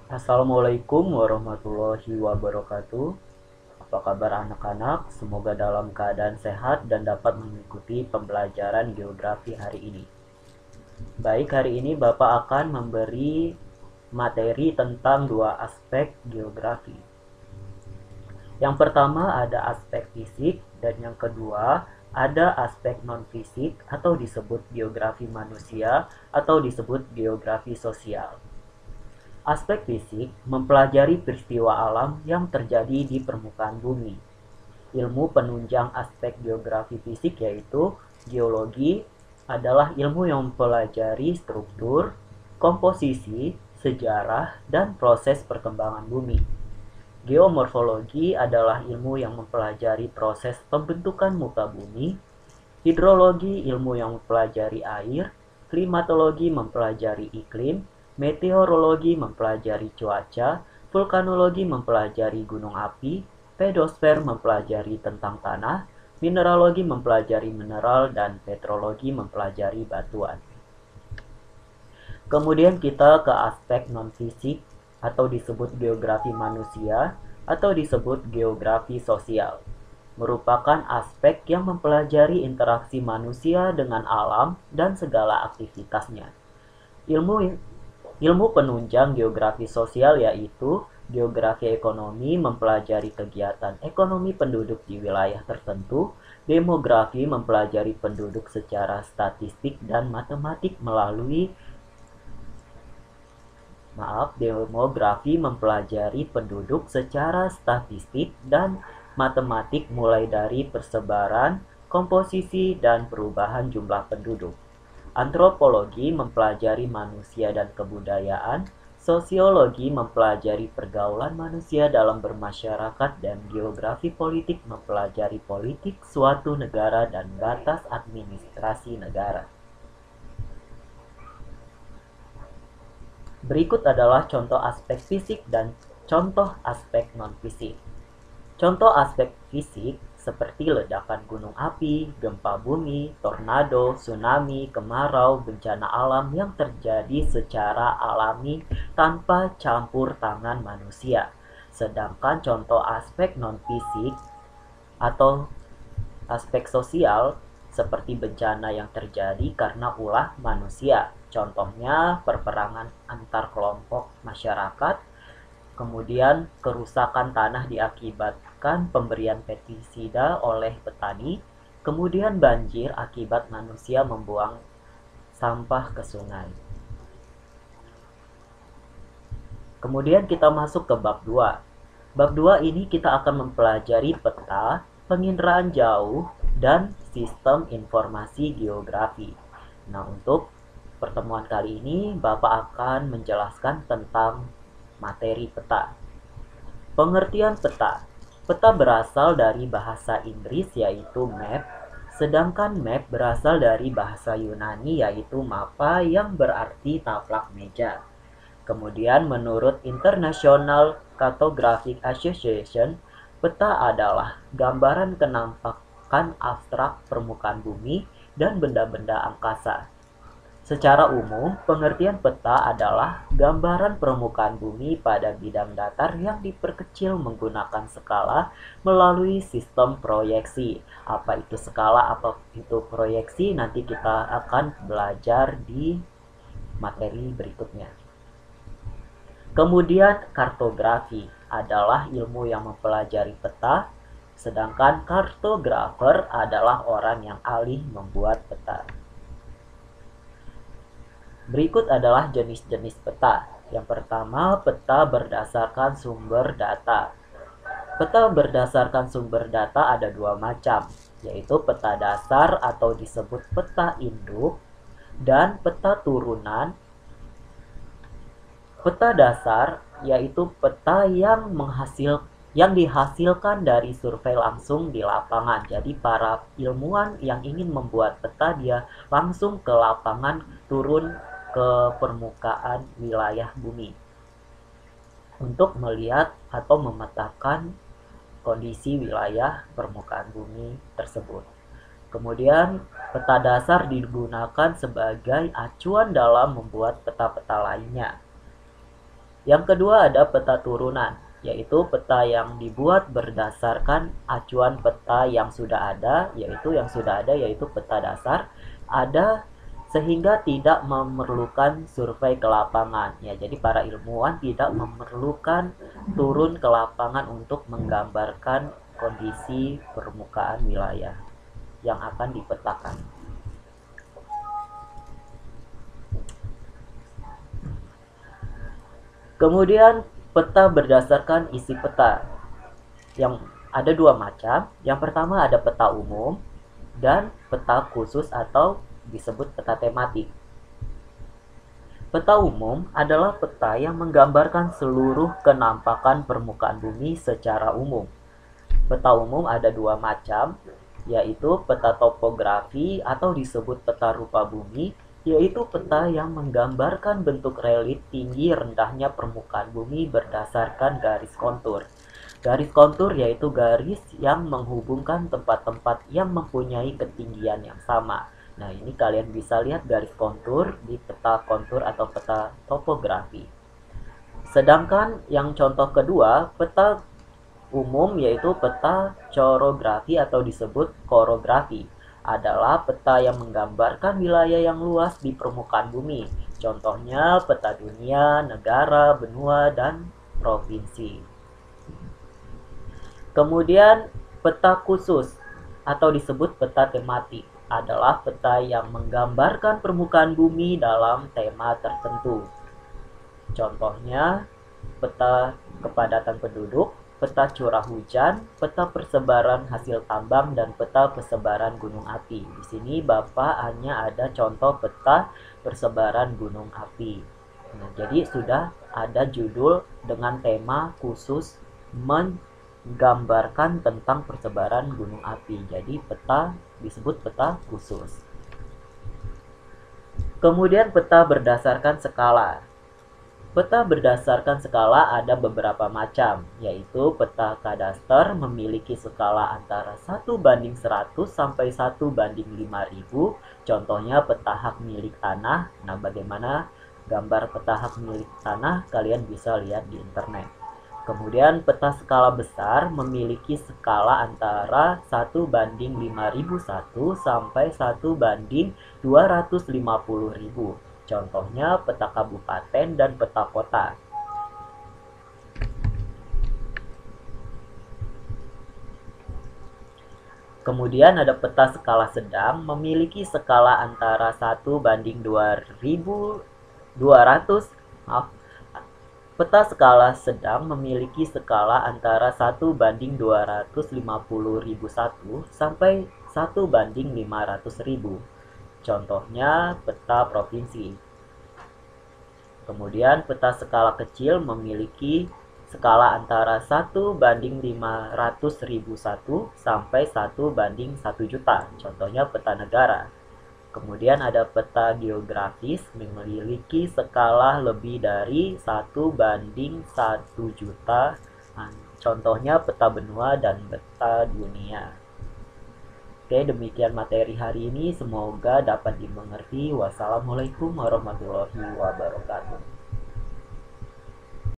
Assalamualaikum warahmatullahi wabarakatuh. Apa kabar anak-anak? Semoga dalam keadaan sehat dan dapat mengikuti pembelajaran geografi hari ini. Baik, hari ini Bapak akan memberi materi tentang dua aspek geografi. Yang pertama ada aspek fisik dan yang kedua ada aspek non-fisik atau disebut geografi manusia atau disebut geografi sosial. Aspek fisik mempelajari peristiwa alam yang terjadi di permukaan bumi. Ilmu penunjang aspek geografi fisik yaitu geologi adalah ilmu yang mempelajari struktur, komposisi, sejarah, dan proses perkembangan bumi. Geomorfologi adalah ilmu yang mempelajari proses pembentukan muka bumi. Hidrologi ilmu yang mempelajari air. Klimatologi mempelajari iklim. Meteorologi mempelajari cuaca, vulkanologi mempelajari gunung api, pedosfer mempelajari tentang tanah, mineralogi mempelajari mineral, dan petrologi mempelajari batuan. Kemudian kita ke aspek non-fisik atau disebut geografi manusia atau disebut geografi sosial. Merupakan aspek yang mempelajari interaksi manusia dengan alam dan segala aktivitasnya. Ilmu penunjang geografi sosial yaitu geografi ekonomi mempelajari kegiatan ekonomi penduduk di wilayah tertentu, demografi mempelajari penduduk secara statistik dan matematik melalui demografi mempelajari penduduk secara statistik dan matematik mulai dari persebaran, komposisi, dan perubahan jumlah penduduk. Antropologi mempelajari manusia dan kebudayaan, sosiologi mempelajari pergaulan manusia dalam bermasyarakat, dan geografi politik mempelajari politik suatu negara dan batas administrasi negara. Berikut adalah contoh aspek fisik dan contoh aspek non-fisik. Contoh aspek fisik seperti ledakan gunung api, gempa bumi, tornado, tsunami, kemarau, bencana alam yang terjadi secara alami tanpa campur tangan manusia. Sedangkan contoh aspek non-fisik atau aspek sosial seperti bencana yang terjadi karena ulah manusia. Contohnya perperangan antar kelompok masyarakat, kemudian kerusakan tanah diakibatkan pemberian pestisida oleh petani, kemudian banjir akibat manusia membuang sampah ke sungai. Kemudian kita masuk ke bab 2. Bab 2 ini kita akan mempelajari peta, penginderaan jauh, dan sistem informasi geografi. Nah, untuk pertemuan kali ini Bapak akan menjelaskan tentang materi peta. Pengertian peta. Peta berasal dari bahasa Inggris yaitu map, sedangkan map berasal dari bahasa Yunani yaitu mapa yang berarti taplak meja. Kemudian menurut International Cartographic Association, peta adalah gambaran kenampakan abstrak permukaan bumi dan benda-benda angkasa. Secara umum, pengertian peta adalah gambaran permukaan bumi pada bidang datar yang diperkecil menggunakan skala melalui sistem proyeksi. Apa itu skala, apa itu proyeksi, nanti kita akan belajar di materi berikutnya. Kemudian kartografi adalah ilmu yang mempelajari peta, sedangkan kartografer adalah orang yang ahli membuat peta. Berikut adalah jenis-jenis peta. Yang pertama, peta berdasarkan sumber data. Peta berdasarkan sumber data ada dua macam, yaitu peta dasar atau disebut peta induk dan peta turunan. Peta dasar yaitu peta yang dihasilkan dari survei langsung di lapangan. Jadi para ilmuwan yang ingin membuat peta dia langsung ke lapangan, turun ke permukaan wilayah bumi untuk melihat atau memetakan kondisi wilayah permukaan bumi tersebut. Kemudian peta dasar digunakan sebagai acuan dalam membuat peta-peta lainnya. Yang kedua ada peta turunan, yaitu peta yang dibuat berdasarkan acuan peta yang sudah ada, yaitu peta dasar, ada sehingga tidak memerlukan survei ke lapangan. Ya, jadi para ilmuwan tidak memerlukan turun ke lapangan untuk menggambarkan kondisi permukaan wilayah yang akan dipetakan. Kemudian peta berdasarkan isi peta yang ada dua macam. Yang pertama ada peta umum dan peta khusus atau disebut peta tematik. Peta umum adalah peta yang menggambarkan seluruh kenampakan permukaan bumi secara umum. Peta umum ada dua macam, yaitu peta topografi atau disebut peta rupa bumi, yaitu peta yang menggambarkan bentuk relief tinggi rendahnya permukaan bumi berdasarkan garis kontur. Garis kontur yaitu garis yang menghubungkan tempat-tempat yang mempunyai ketinggian yang sama. Nah, ini kalian bisa lihat garis kontur di peta kontur atau peta topografi. Sedangkan yang contoh kedua, peta umum yaitu peta chorografi atau disebut korografi, adalah peta yang menggambarkan wilayah yang luas di permukaan bumi. Contohnya peta dunia, negara, benua, dan provinsi. Kemudian peta khusus atau disebut peta tematik adalah peta yang menggambarkan permukaan bumi dalam tema tertentu. Contohnya peta kepadatan penduduk, peta curah hujan, peta persebaran hasil tambang, dan peta persebaran gunung api. Di sini Bapak hanya ada contoh peta persebaran gunung api. Nah, jadi sudah ada judul dengan tema khusus menggambarkan tentang persebaran gunung api. Jadi peta disebut peta khusus. Kemudian peta berdasarkan skala. Peta berdasarkan skala ada beberapa macam, yaitu peta kadaster memiliki skala antara 1:100 sampai 1:5000. Contohnya peta hak milik tanah. Nah, bagaimana gambar peta hak milik tanah kalian bisa lihat di internet. Kemudian peta skala besar memiliki skala antara 1:5001 sampai 1:250.000. Contohnya peta kabupaten dan peta kota. Kemudian ada peta skala sedang memiliki skala antara 1:2200. Peta skala sedang memiliki skala antara 1:250.001 sampai 1:500.000. Contohnya peta provinsi. Kemudian peta skala kecil memiliki skala antara 1:500.001 sampai 1:1 juta. Contohnya peta negara. Kemudian ada peta geografis memiliki skala lebih dari 1:1 juta. Contohnya peta benua dan peta dunia. Oke, demikian materi hari ini. Semoga dapat dimengerti. Wassalamualaikum warahmatullahi wabarakatuh.